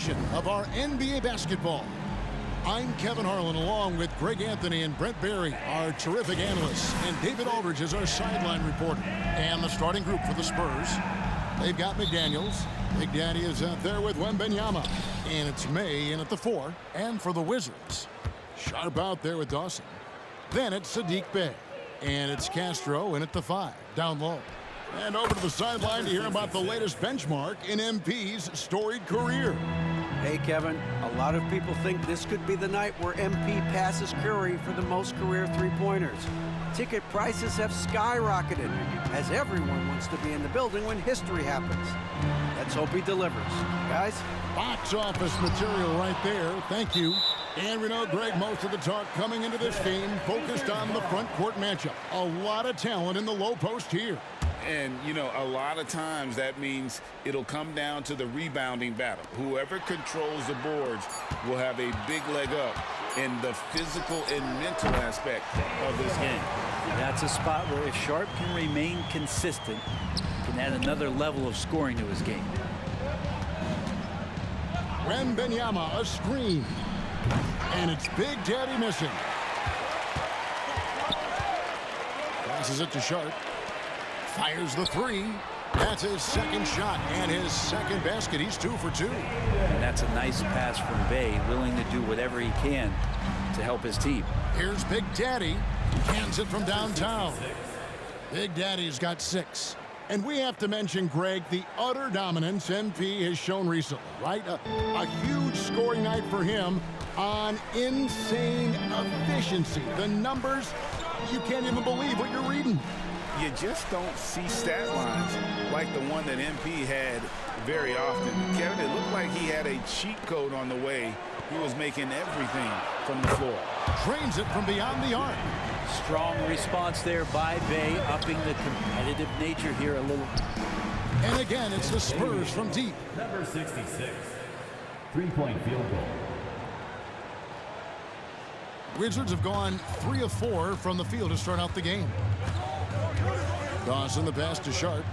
edition of our NBA basketball. I'm Kevin Harlan along with Greg Anthony and Brent Barry, our terrific analysts, and David Aldridge is our sideline reporter. And the starting group for the Spurs, they've got McDaniels. Big Daddy is out there with Wembanyama. And it's May in at the 4. And for the Wizards, Sharp out there with Dawson. Then it's Saddiq Bey. And it's Castro in at the 5, down low. And over to the sideline to hear about the latest benchmark in MP's storied career. Hey, Kevin, a lot of people think this could be the night where MP passes Curry for the most career three-pointers. Ticket prices have skyrocketed, as everyone wants to be in the building when history happens. Let's hope he delivers. Guys? Box office material right there. Thank you. And we know, Greg, most of the talk coming into this game focused on the front court matchup. A lot of talent in the low post here. And, you know, a lot of times that means it'll come down to the rebounding battle. Whoever controls the boards will have a big leg up in the physical and mental aspect of this game. That's a spot where if Sharp can remain consistent, he can add another level of scoring to his game. Wembanyama, a screen. And it's Big Daddy missing. Passes it to Sharp. Fires the 3. That's his second shot and his second basket. He's 2 for 2. And that's a nice pass from Bey, willing to do whatever he can to help his team. Here's Big Daddy. Cans it from downtown. Big Daddy's got 6. And we have to mention, Greg, the utter dominance MP has shown recently, right? A huge scoring night for him on insane efficiency. The numbers, you can't even believe what you're reading. You just don't see stat lines like the one that MP had very often. Kevin, it looked like he had a cheat code on the way. He was making everything from the floor. Drains it from beyond the arc. Strong response there by Bey, upping the competitive nature here a little. And again, it's the Spurs from deep. Number 66, three-point field goal. Wizards have gone 3 of 4 from the field to start out the game. Dawson the pass to Sharp.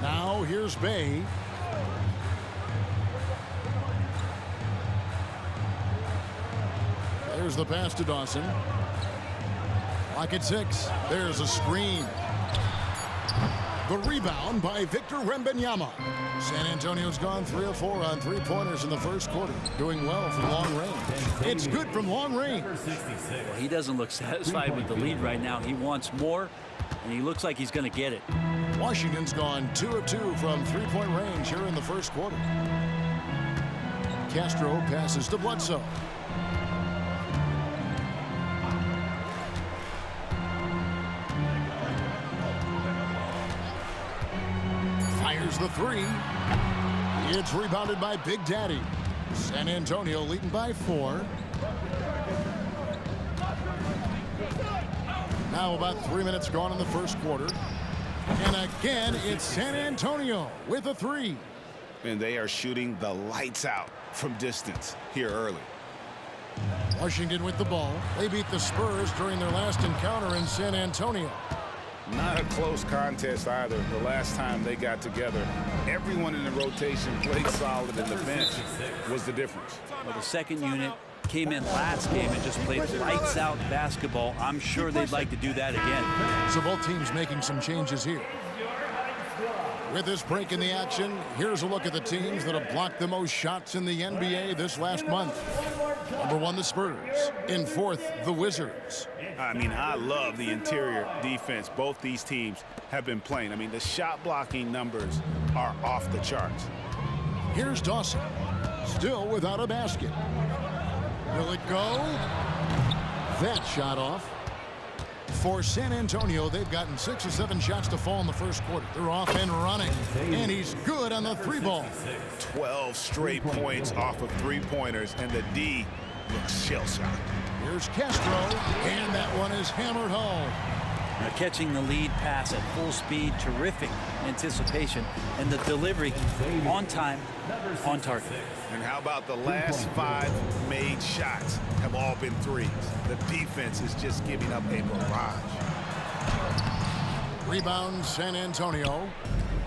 Now here's Bey. There's the pass to Dawson. Clock at 6. There's a screen. The rebound by Victor Wembanyama. San Antonio's gone 3 of 4 on three-pointers in the first quarter. Doing well from long range. It's good from long range. Well, he doesn't look satisfied with the lead right now. He wants more, and he looks like he's going to get it. Washington's gone 2 of 2 from three-point range here in the first quarter. Castro passes to Bledsoe. Fires the 3. It's rebounded by Big Daddy. San Antonio leading by 4. Now about 3 minutes gone in the first quarter. And again, it's San Antonio with a 3. And they are shooting the lights out from distance here early. Washington with the ball. They beat the Spurs during their last encounter in San Antonio. Not a close contest either. The last time they got together, everyone in the rotation played solid, and the bench was the difference. Well, the second unit came in last game and just played lights out basketball. I'm sure they'd like to do that again. So both teams making some changes here. With this break in the action, here's a look at the teams that have blocked the most shots in the NBA this last month. Number 1, the Spurs. In 4th, the Wizards. I mean, I love the interior defense both these teams have been playing. I mean, the shot blocking numbers are off the charts. Here's Dawson. Still without a basket. Will it go? That shot off. For San Antonio, they've gotten 6 or 7 shots to fall in the first quarter. They're off and running. And he's good on the 3-ball. 12 straight points off of three-pointers, and the D looks shell-shocked. Here's Castro, and that one is hammered home. Now catching the lead pass at full speed, terrific anticipation, and the delivery on time, on target. And how about the last 5 made shots have all been threes? The defense is just giving up a barrage. Rebound San Antonio.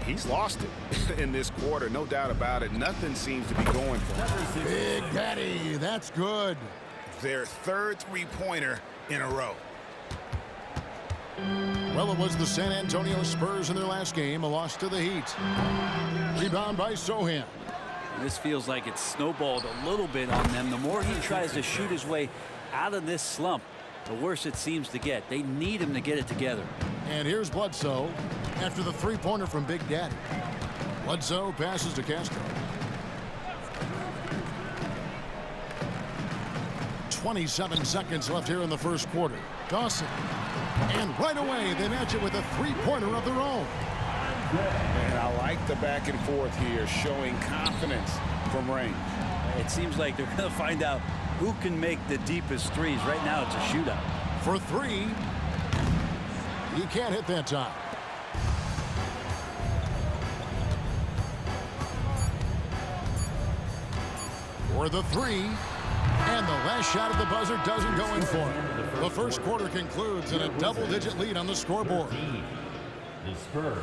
he's lost it in this quarter, no doubt about it. Nothing seems to be going for him. Big Daddy, that's good. Their third three-pointer in a row. Well, it was the San Antonio Spurs in their last game, a loss to the Heat. Rebound by Sochan. This feels like it's snowballed a little bit on them. The more he tries to shoot his way out of this slump, the worse it seems to get. They need him to get it together. And here's Bledsoe after the three-pointer from Big Daddy. Bledsoe passes to Castro. 27 seconds left here in the first quarter. Dawson. And right away, they match it with a three-pointer of their own. And I like the back and forth here, showing confidence from range. It seems like they're going to find out who can make the deepest threes. Right now, it's a shootout. For three. He can't hit that time. For the three. And the last shot of the buzzer doesn't go in for him. The first quarter concludes in a double-digit lead on the scoreboard. The Spurs.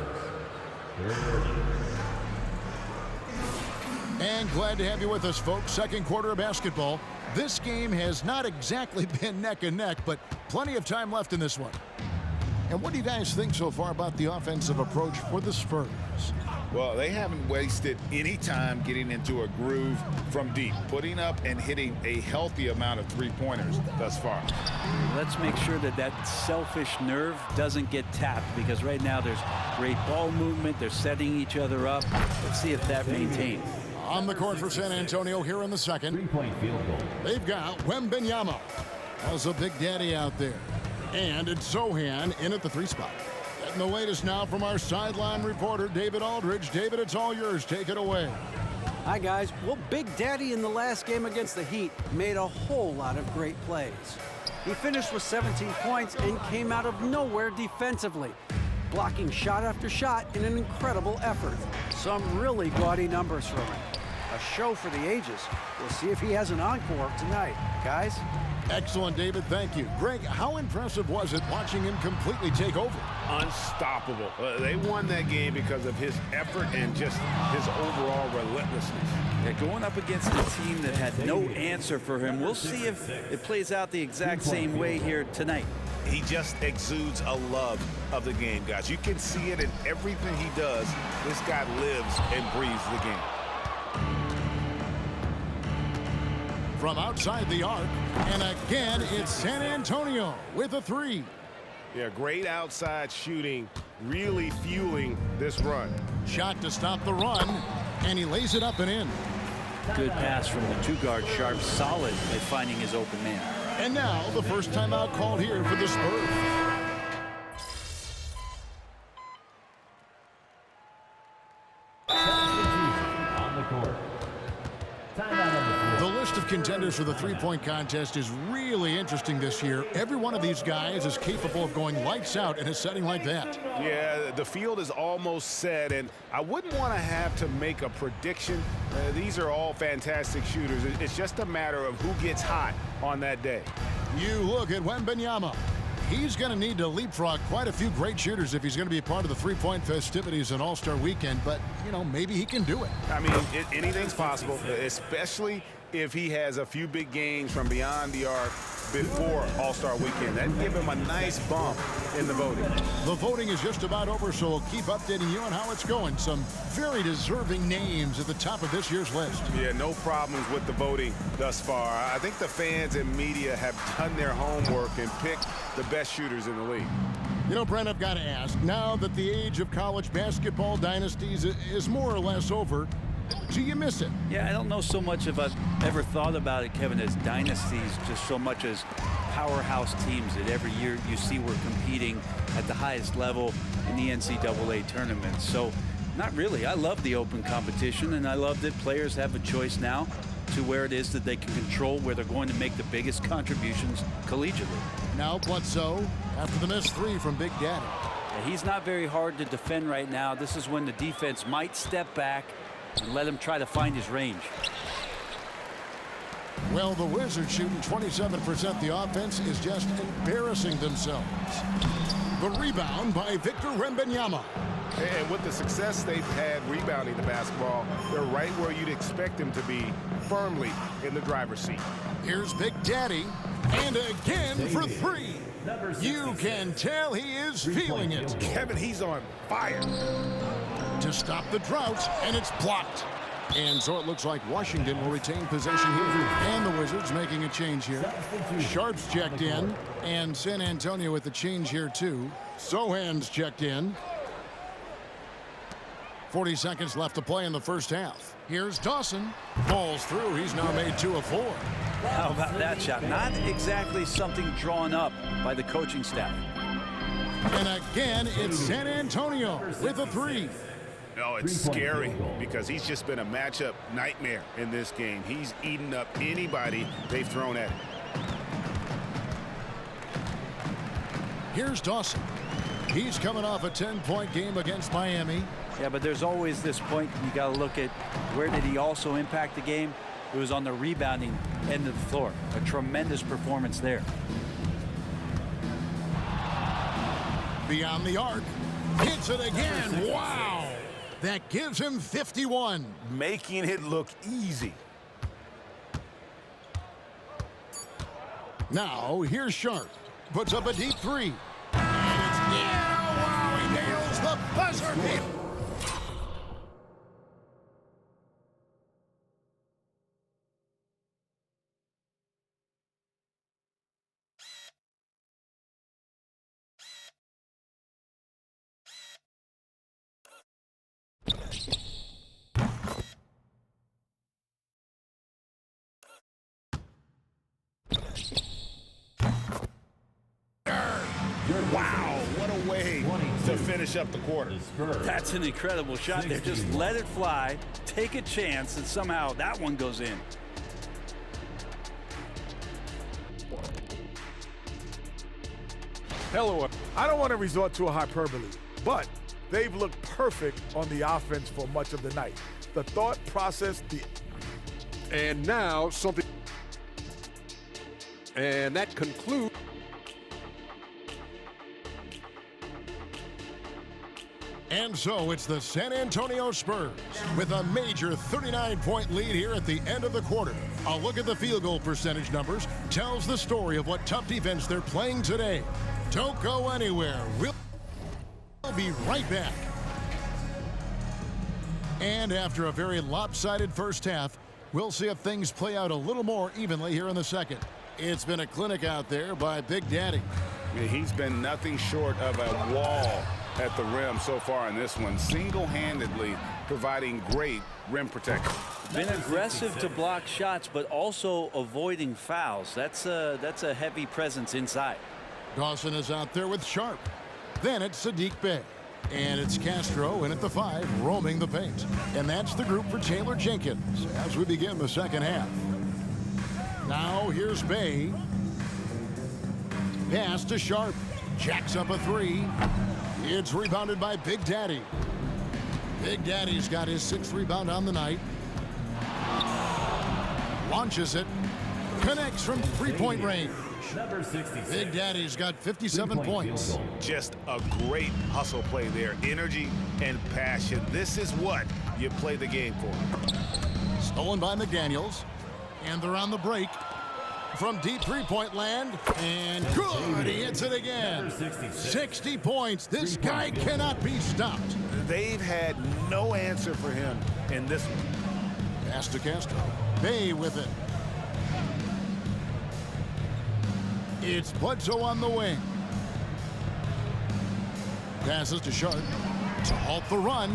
And glad to have you with us, folks. Second quarter of basketball. This game has not exactly been neck and neck, but plenty of time left in this one. And what do you guys think so far about the offensive approach for the Spurs? Well, they haven't wasted any time getting into a groove from deep, putting up and hitting a healthy amount of three-pointers thus far. Let's make sure that that selfish nerve doesn't get tapped, because right now there's great ball movement. They're setting each other up. Let's see if that maintains. On the court for San Antonio here in the second. Three-point field goal. They've got Wembanyama as a Big Daddy out there. And it's Sochan in at the three spot. Getting the latest now from our sideline reporter, David Aldridge. David, it's all yours. Take it away. Hi, guys. Well, Big Daddy in the last game against the Heat made a whole lot of great plays. He finished with 17 points and came out of nowhere defensively, blocking shot after shot in an incredible effort. Some really gaudy numbers from him. A show for the ages. We'll see if he has an encore tonight. Guys? Excellent, David. Thank you. Greg, how impressive was it watching him completely take over? Unstoppable. They won that game because of his effort and just his overall relentlessness. Yeah, going up against a team that had no answer for him. We'll see if it plays out the exact same way here tonight. He just exudes a love of the game, guys. You can see it in everything he does. This guy lives and breathes the game. From outside the arc, and again, it's San Antonio with a three. Yeah, great outside shooting, really fueling this run. Shot to stop the run, and he lays it up and in. Good pass from the two-guard Sharp, solid at finding his open man. And now, the first timeout called here for the Spurs. On the court. Timeout on the floor. The list of contenders for the three-point contest is really interesting this year. Every one of these guys is capable of going lights out in a setting like that. Yeah, the field is almost set, and I wouldn't want to have to make a prediction. These are all fantastic shooters. It's just a matter of who gets hot on that day. You look at Wembanyama. He's going to need to leapfrog quite a few great shooters if he's going to be a part of the three-point festivities in All-Star Weekend, but, you know, maybe he can do it. I mean, anything's possible, especially if he has a few big games from beyond the arc before All-Star Weekend. That'd give him a nice bump in the voting. The voting is just about over, so we'll keep updating you on how it's going. Some very deserving names at the top of this year's list. Yeah, no problems with the voting thus far. I think the fans and media have done their homework and picked the best shooters in the league. You know, Brent, I've got to ask, now that the age of college basketball dynasties is more or less over, do you miss it? Yeah, I don't know so much if I've ever thought about it, Kevin, as dynasties, just so much as powerhouse teams that every year you see we're competing at the highest level in the NCAA tournament. So, not really. I love the open competition, and I love that players have a choice now to where it is that they can control where they're going to make the biggest contributions collegiately. Now Bledsoe after the missed three from Big Daddy. Yeah, he's not very hard to defend right now. This is when the defense might step back and let him try to find his range. Well, the Wizards shooting 27%. The offense is just embarrassing themselves. The rebound by Victor Wembanyama. And with the success they've had rebounding the basketball, they're right where you'd expect them to be, firmly in the driver's seat. Here's Big Daddy, and again for three. You can tell he is feeling it. Kevin, he's on fire. To stop the drought, and it's blocked. And so it looks like Washington will retain possession here. And the Wizards making a change here. Sharp's checked in, and San Antonio with the change here too. Sohan's checked in. 40 seconds left to play in the first half. Here's Dawson. Falls through. He's now made 2 of 4. How about that shot? Not exactly something drawn up by the coaching staff. And again, it's San Antonio with a 3. No, it's scary because he's just been a matchup nightmare in this game. He's eaten up anybody they've thrown at him. Here's Dawson. He's coming off a 10-point game against Miami. Yeah, but there's always this point you got to look at where did he also impact the game? It was on the rebounding end of the floor. A tremendous performance there. Beyond the arc. Hits it again. Wow. That gives him 51. Making it look easy. Now, here's Sharp. Puts up a deep 3. And it's yeah, wow, he nails the buzzer beater. Wow, what a way to finish up the quarter. That's an incredible shot there. Just let it fly, take a chance, and somehow that one goes in. Hello. I don't want to resort to a hyperbole, but they've looked perfect on the offense for much of the night. The thought process, and now something. And that concludes. And so it's the San Antonio Spurs with a major 39-point lead here at the end of the quarter. A look at the field goal percentage numbers tells the story of what tough defense they're playing today. Don't go anywhere. We'll be right back. And after a very lopsided first half, we'll see if things play out a little more evenly here in the second. It's been a clinic out there by Big Daddy. He's been nothing short of a wall at the rim so far in this one, single-handedly providing great rim protection. Been aggressive to block shots, but also avoiding fouls. That's a heavy presence inside. Dawson is out there with Sharp. Then it's Saddiq Bey. And it's Castro in at the 5, roaming the paint. And that's the group for Taylor Jenkins as we begin the second half. Now here's Bey. Pass to Sharp. Jacks up a 3. It's rebounded by Big Daddy. Big Daddy's got his 6th rebound on the night. Launches it. Connects from 3-point range. Number 66. Big Daddy's got 57 points. Just a great hustle play there. Energy and passion. This is what you play the game for. Stolen by McDaniels. And they're on the break. From deep 3-point land. And good. He hits it again. 60 points. This guy cannot be stopped. They've had no answer for him in this one. Pass to Castro. Bey with it. It's Bledsoe on the wing. Passes to Sharp to halt the run.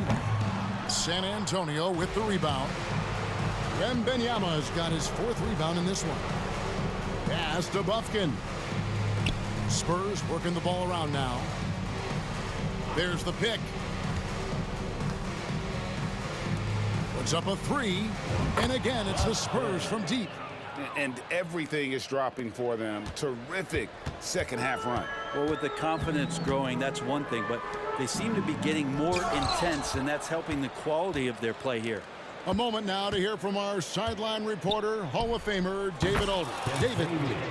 San Antonio with the rebound. Wembanyama's got his 4th rebound in this one. Pass to Bufkin. Spurs working the ball around now. There's the pick. Puts up a 3. And again, it's the Spurs from deep. And everything is dropping for them. Terrific second half run. Well, with the confidence growing, that's one thing, but they seem to be getting more intense, and that's helping the quality of their play here. A moment now to hear from our sideline reporter, Hall of Famer David Aldridge. David.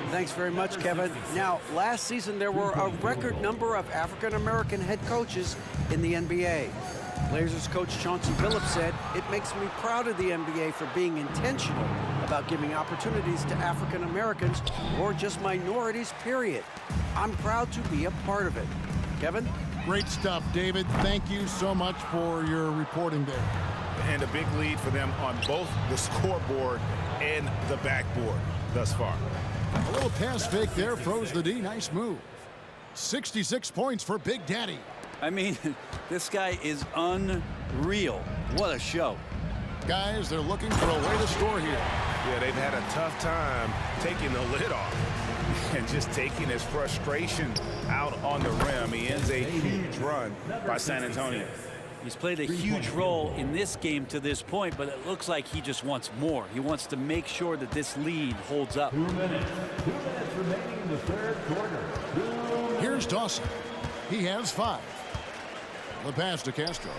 Thanks very much, Kevin. Now, last season there were a record number of African-American head coaches in the NBA. Blazers coach Chauncey Billups said, "It makes me proud of the NBA for being intentional about giving opportunities to African Americans or just minorities, period. I'm proud to be a part of it." Kevin? Great stuff, David. Thank you so much for your reporting there. And a big lead for them on both the scoreboard and the backboard thus far. A little pass fake there, froze the D. Nice move. 66 points for Big Daddy. I mean, this guy is unreal. What a show. Guys, they're looking for a way to score here. Yeah, they've had a tough time taking the lid off and just taking his frustration out on the rim. He ends a huge run by San Antonio. He's played a huge role in this game to this point, but it looks like he just wants more. He wants to make sure that this lead holds up. 2 minutes. 2 minutes remaining in the third quarter. Here's Dawson. He has 5. The pass to Castro.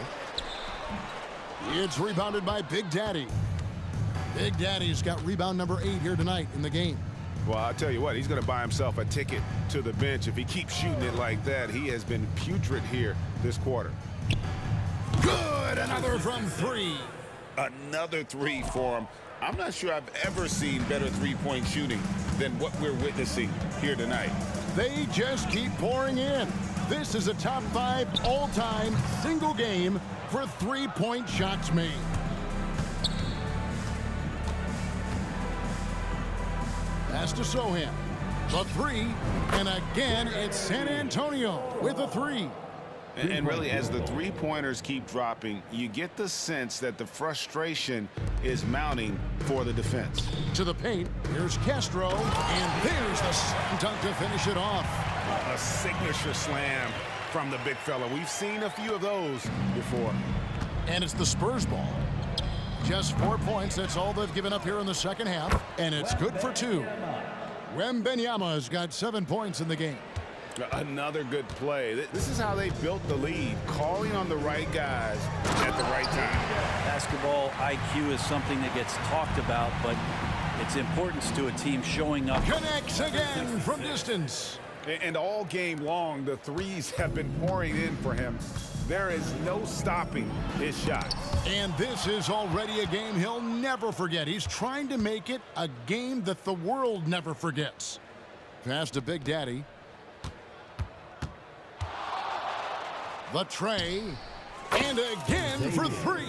It's rebounded by Big Daddy. Big Daddy's got rebound number 8 here tonight in the game. Well, I'll tell you what, he's going to buy himself a ticket to the bench. If he keeps shooting it like that, he has been putrid here this quarter. Good! Another from 3. Another 3 for him. I'm not sure I've ever seen better three-point shooting than what we're witnessing here tonight. They just keep pouring in. This is a top 5 all-time single game for three-point shots made. Pass to Sohan. The 3, and again it's San Antonio with a 3. And really, as the three-pointers keep dropping, you get the sense that the frustration is mounting for the defense. To the paint, here's Castro, and there's the slam dunk to finish it off. A signature slam from the big fella. We've seen a few of those before. And it's the Spurs ball. Just 4 points, that's all they've given up here in the second half, and it's good for 2. Wembanyama's got 7 points in the game. Another good play. This is how they built the lead, calling on the right guys at the right time. Basketball IQ is something that gets talked about, but its importance to a team showing up. Connects again from distance. And all game long, the threes have been pouring in for him. There is no stopping his shot. And this is already a game he'll never forget. He's trying to make it a game that the world never forgets. Pass to Big Daddy. The tray, and again for 3.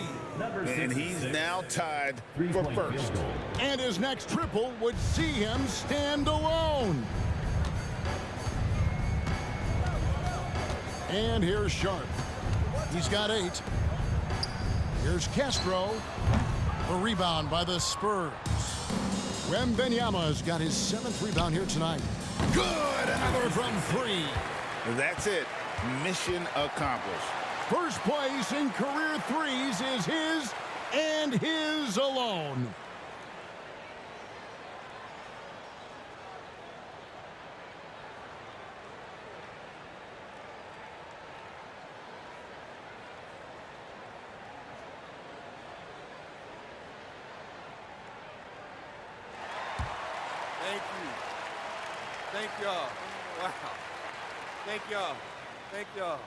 And he's now tied for first. And his next triple would see him stand alone. And here's Sharp. He's got 8. Here's Castro. The rebound by the Spurs. Wembanyama's got his 7th rebound here tonight. Good! Another from 3. That's it. Mission accomplished. First place in career threes is his and his alone. Thank you. Thank y'all. Wow. Thank y'all. Thank y'all.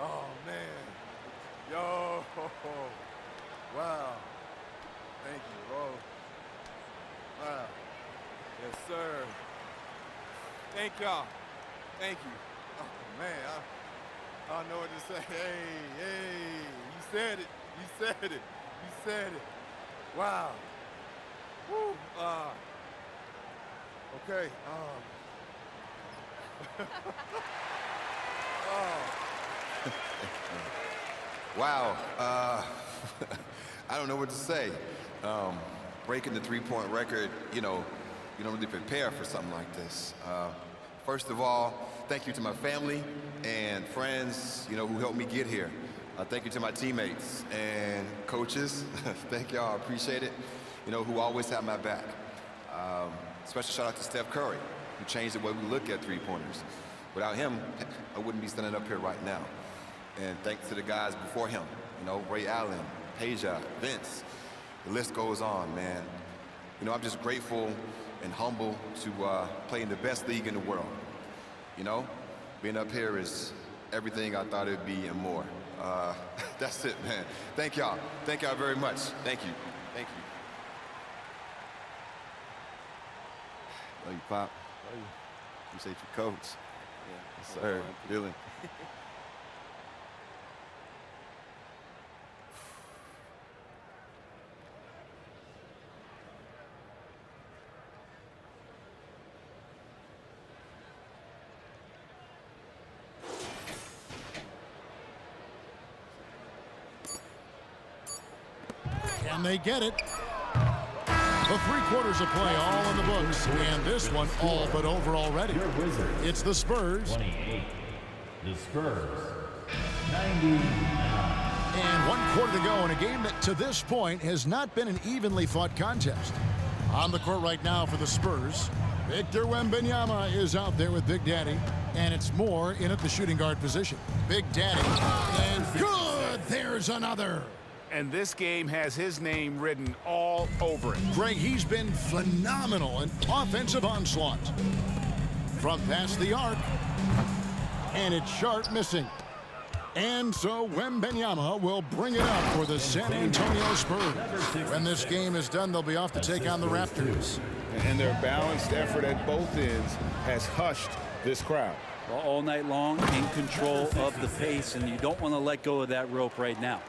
Oh, man. Yo. Wow. Thank you, bro. Wow. Yes, sir. Thank y'all. Thank you. Oh, man. I don't know what to say. Hey. You said it. You said it. You said it. Wow. Woo. Okay. Wow. I don't know what to say. Breaking the three-point record, you don't really prepare for something like this. First of all, thank you to my family and friends, who helped me get here. Thank you to my teammates and coaches. Thank y'all. I appreciate it. Who always have my back. Special shout out to Steph Curry, who changed the way we look at three-pointers. Without him, I wouldn't be standing up here right now. And thanks to the guys before him, you know, Ray Allen, Peja, Vince, the list goes on, man. You know, I'm just grateful and humble to play in the best league in the world. You know, being up here is everything I thought it'd be and more. That's it, man. Thank y'all. Thank y'all very much. Thank you. Thank you. Love you, Pop. Love you. Appreciate your coach. Yeah. Yes, sir. Dylan. And they get it. The 3 quarters of play all in the books, and this one all but over already. It's the Spurs. 28. The Spurs. 99. And 1 quarter to go in a game that to this point has not been an evenly fought contest. On the court right now for the Spurs, Victor Wembanyama is out there with Big Daddy, and it's Moore in at the shooting guard position. Big Daddy, and good! There's another. And this game has his name written all over it. Greg, he's been phenomenal in offensive onslaught. From past the arc, and it's Sharp missing. And so Wembanyama will bring it up for the San Antonio Spurs. When this game is done, they'll be off to take on the Raptors. And their balanced effort at both ends has hushed this crowd. Well, all night long, in control of the pace, and you don't want to let go of that rope right now.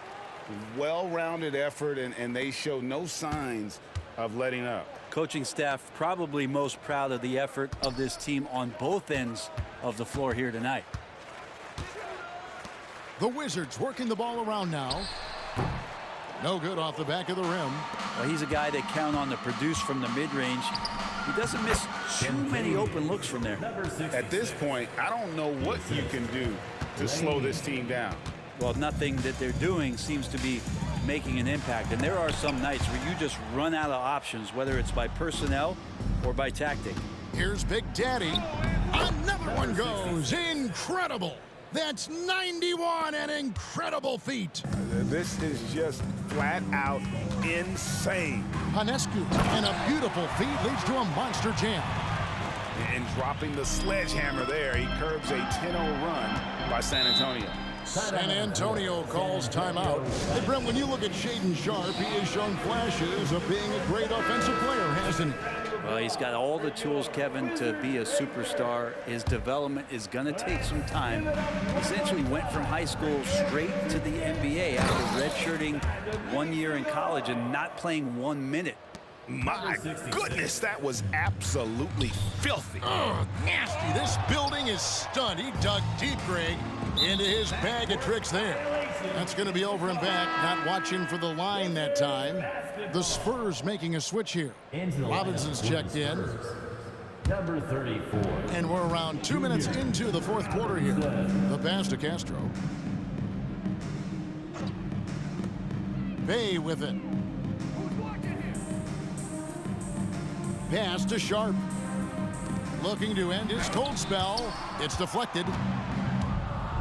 Well-rounded effort, and they show no signs of letting up. Coaching staff probably most proud of the effort of this team on both ends of the floor here tonight. The Wizards working the ball around now. No good off the back of the rim. Well, he's a guy they count on to produce from the mid-range. He doesn't miss too many open looks from there. At this point, I don't know what you can do to slow this team down. Well, nothing that they're doing seems to be making an impact. And there are some nights where you just run out of options, whether it's by personnel or by tactic. Here's Big Daddy. Another one goes. Incredible. That's 91, an incredible feat. This is just flat out insane. Hanescu, and a beautiful feat leads to a monster jam. And dropping the sledgehammer there, he curbs a 10-0 run by San Antonio. San Antonio calls timeout. Hey, Brent, when you look at Shaedon Sharpe, he has shown flashes of being a great offensive player, hasn't he? Well, he's got all the tools, Kevin, to be a superstar. His development is going to take some time. Essentially went from high school straight to the NBA after redshirting 1 year in college and not playing 1 minute. My goodness, that was absolutely filthy. Oh, nasty. This building is stunned. He dug deep, Greg, into his bag of tricks there. That's going to be over and back. Not watching for the line that time. The Spurs making a switch here. Robinson's checked in. Number 34. And we're around 2 minutes into the 4th quarter here. The pass to Castro. Bay with it. Pass to Sharpe. Looking to end his cold spell. It's deflected.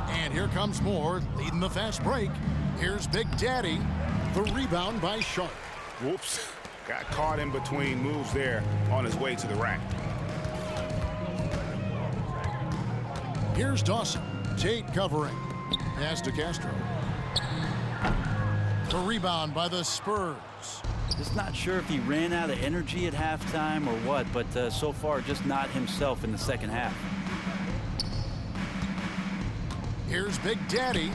And here comes Moore, leading the fast break. Here's Big Daddy. The rebound by Sharpe. Whoops. Got caught in between moves there on his way to the rack. Here's Dawson. Tate covering. Pass to Castro. The rebound by the Spurs. Just not sure if he ran out of energy at halftime or what, but so far just not himself in the second half. Here's Big Daddy.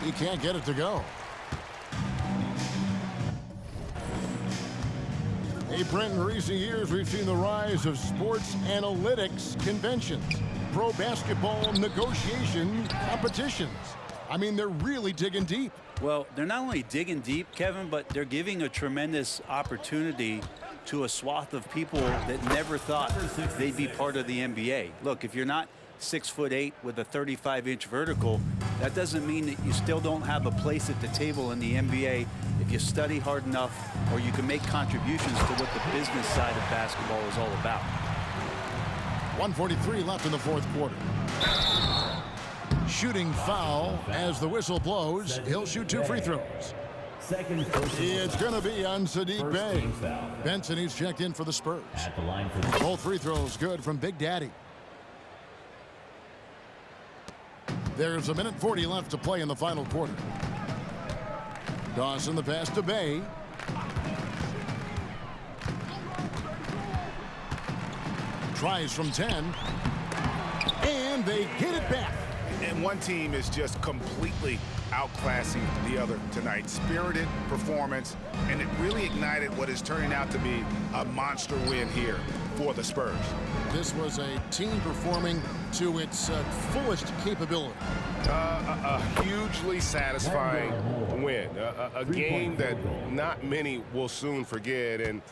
He can't get it to go. Hey, Brent, in recent years, we've seen the rise of sports analytics conventions, pro basketball negotiation competitions. I mean, they're really digging deep. Well, they're not only digging deep, Kevin, but they're giving a tremendous opportunity to a swath of people that never thought they'd be part of the NBA. Look, if you're not 6'8" with a 35-inch vertical, that doesn't mean that you still don't have a place at the table in the NBA if you study hard enough, or you can make contributions to what the business side of basketball is all about. 1:43 left in the 4th quarter. shooting foul. As the whistle blows, he'll shoot 2 free throws. Second personal It's going to be on Sadiq First Bey. team foul. Benson, he's checked in for the Spurs. At the line for the Both free throws good from Big Daddy. There's 1:40 left to play in the final quarter. Dawson the pass to Bey. Tries from 10. And they get it back. And one team is just completely outclassing the other tonight. Spirited performance, and it really ignited what is turning out to be a monster win here for the Spurs. This was a team performing to its fullest capability. A hugely satisfying win. A game that not many will soon forget. And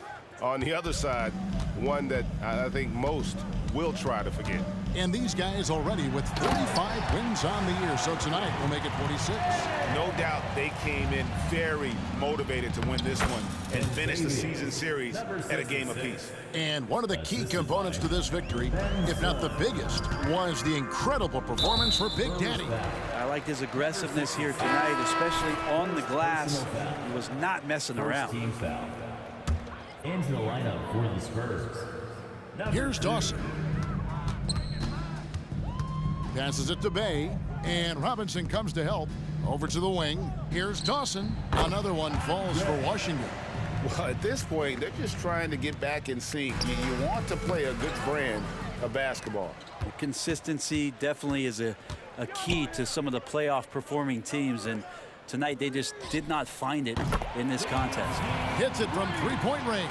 on the other side, one that I think most will try to forget. And these guys already with 45 wins on the year. So tonight we'll make it 46. No doubt they came in very motivated to win this one and finish the season series at a game apiece. And one of the key components to this victory, if not the biggest, was the incredible performance for Big Daddy. I liked his aggressiveness here tonight, especially on the glass. He was not messing first around. team foul. Into the lineup for the Spurs. Here's Dawson. Passes it to Bey, and Robinson comes to help. Over to the wing. Here's Dawson. Another one falls for Washington. Well, at this point, they're just trying to get back in sync. You want to play a good brand of basketball. Consistency definitely is a key to some of the playoff performing teams, and tonight they just did not find it in this contest. Hits it from three-point range.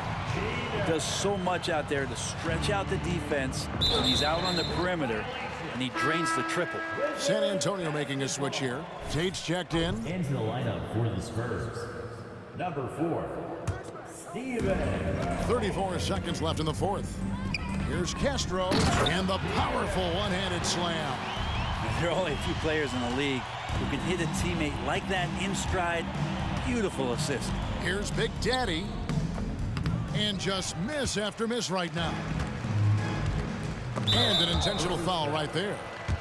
He does so much out there to stretch out the defense when he's out on the perimeter, and he drains the triple. San Antonio making a switch here. Tate's checked in. Into the lineup for the Spurs. Number 4, Steven. 34 seconds left in the fourth. Here's Castro, and the powerful one-handed slam. There are only a few players in the league who can hit a teammate like that in stride. Beautiful assist. Here's Big Daddy. And just miss after miss right now. And an intentional foul right there.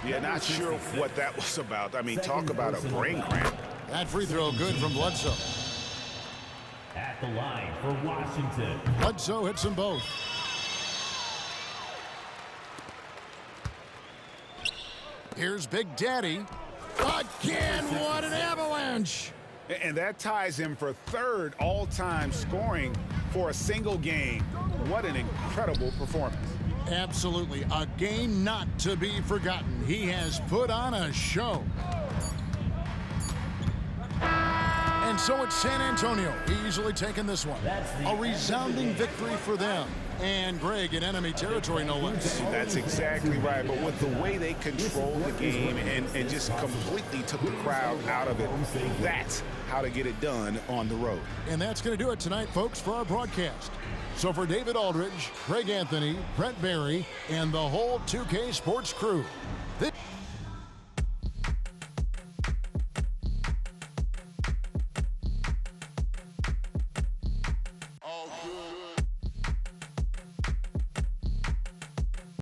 Yeah, not sure what that was about. I mean, talk about a brain cramp. That free throw good from Bledsoe. At the line for Washington. Bledsoe hits them both. Here's Big Daddy. Again, what an avalanche! And that ties him for third all-time scoring for a single game. What an incredible performance. Absolutely, a game not to be forgotten. He has put on a show. And so it's San Antonio easily taking this one. A resounding victory for them. And Greg in enemy territory, no less. That's exactly right. But with the way they controlled the game and just completely took the crowd out of it, that's how to get it done on the road. And that's going to do it tonight, folks, for our broadcast. So for David Aldridge, Greg Anthony, Brent Barry, and the whole 2K Sports crew, this